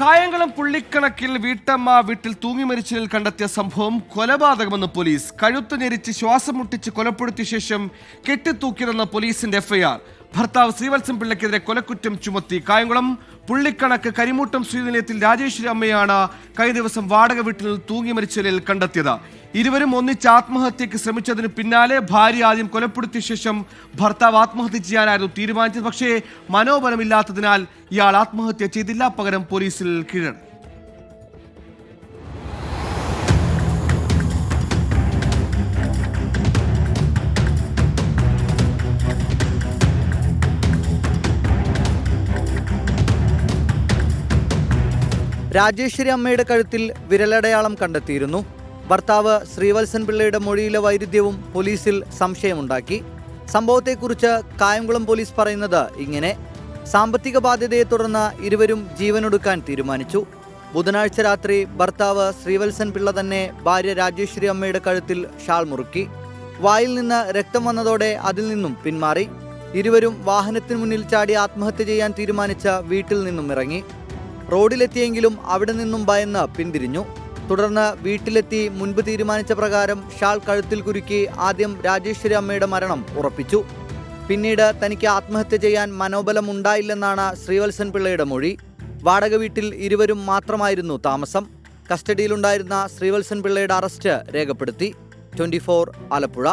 കായംകുളം പുള്ളിക്കണക്കിൽ വീട്ടമ്മ വീട്ടിൽ തൂങ്ങി മരിച്ചതിൽ കണ്ടെത്തിയ സംഭവം കൊലപാതകമെന്ന് പോലീസ്. കഴുത്ത് ഞെരിച്ച് ശ്വാസം മുട്ടിച്ച് കൊലപ്പെടുത്തിയ ശേഷം കെട്ടിത്തൂക്കിയതെന്ന് പോലീസിന്റെ എഫ്ഐആർ. ഭർത്താവ് ശ്രീവത്സൻ പിള്ളയ്ക്കെതിരെ കൊലക്കുറ്റം ചുമത്തി. കായംകുളം പുള്ളിക്കണക്ക് കരിമൂട്ടം ശ്രീനിലയത്തിൽ രാജേശ്വരി അമ്മയാണ് കഴിഞ്ഞ ദിവസം വാടക വീട്ടിൽ തൂങ്ങി മരിച്ച നിലയിൽ കണ്ടെത്തിയത്. ഇരുവരും ഒന്നിച്ച് ആത്മഹത്യക്ക് ശ്രമിച്ചതിന് പിന്നാലെ ഭാര്യ ആദ്യം കൊലപ്പെടുത്തിയ ശേഷം ഭർത്താവ് ആത്മഹത്യ ചെയ്യാനായിരുന്നു തീരുമാനിച്ചത്. പക്ഷേ മനോബലമില്ലാത്തതിനാൽ ഇയാൾ ആത്മഹത്യ ചെയ്തില്ല, പകരം പോലീസിൽ കീഴടങ്ങി. രാജേശ്വരി അമ്മയുടെ കഴുത്തിൽ വിരലടയാളം കണ്ടെത്തിയിരുന്നു. ഭർത്താവ് ശ്രീവത്സൻ പിള്ളയുടെ മൊഴിയിലെ വൈരുദ്ധ്യവും പോലീസിൽ സംശയമുണ്ടാക്കി. സംഭവത്തെക്കുറിച്ച് കായംകുളം പോലീസ് പറയുന്നത് ഇങ്ങനെ: സാമ്പത്തിക ബാധ്യതയെ തുടർന്ന് ഇരുവരും ജീവനൊടുക്കാൻ തീരുമാനിച്ചു. ബുധനാഴ്ച രാത്രി ഭർത്താവ് ശ്രീവത്സൻ പിള്ള തന്നെ ഭാര്യ രാജേശ്വരി അമ്മയുടെ കഴുത്തിൽ ഷാൾ മുറുക്കി. വായിൽ നിന്ന് രക്തം വന്നതോടെ അതിൽ നിന്നും പിന്മാറി. ഇരുവരും വാഹനത്തിന് മുന്നിൽ ചാടി ആത്മഹത്യ ചെയ്യാൻ തീരുമാനിച്ച വീട്ടിൽ നിന്നും ഇറങ്ങി. റോഡിലെത്തിയെങ്കിലും അവിടെ നിന്നും ഭയന്ന് പിന്തിരിഞ്ഞു. തുടർന്ന് വീട്ടിലെത്തി മുൻപ് തീരുമാനിച്ച പ്രകാരം ഷാൾ കഴുത്തിൽ കുരുക്കി ആദ്യം രാജേശ്വരി അമ്മയുടെ മരണം ഉറപ്പിച്ചു. പിന്നീട് തനിക്ക് ആത്മഹത്യ ചെയ്യാൻ മനോബലം ഉണ്ടായില്ലെന്നാണ് ശ്രീവത്സൻ പിള്ളയുടെ മൊഴി. വാടക വീട്ടിൽ ഇരുവരും മാത്രമായിരുന്നു താമസം. കസ്റ്റഡിയിലുണ്ടായിരുന്ന ശ്രീവത്സൻ പിള്ളയുടെ അറസ്റ്റ് രേഖപ്പെടുത്തി. 24 ആലപ്പുഴ.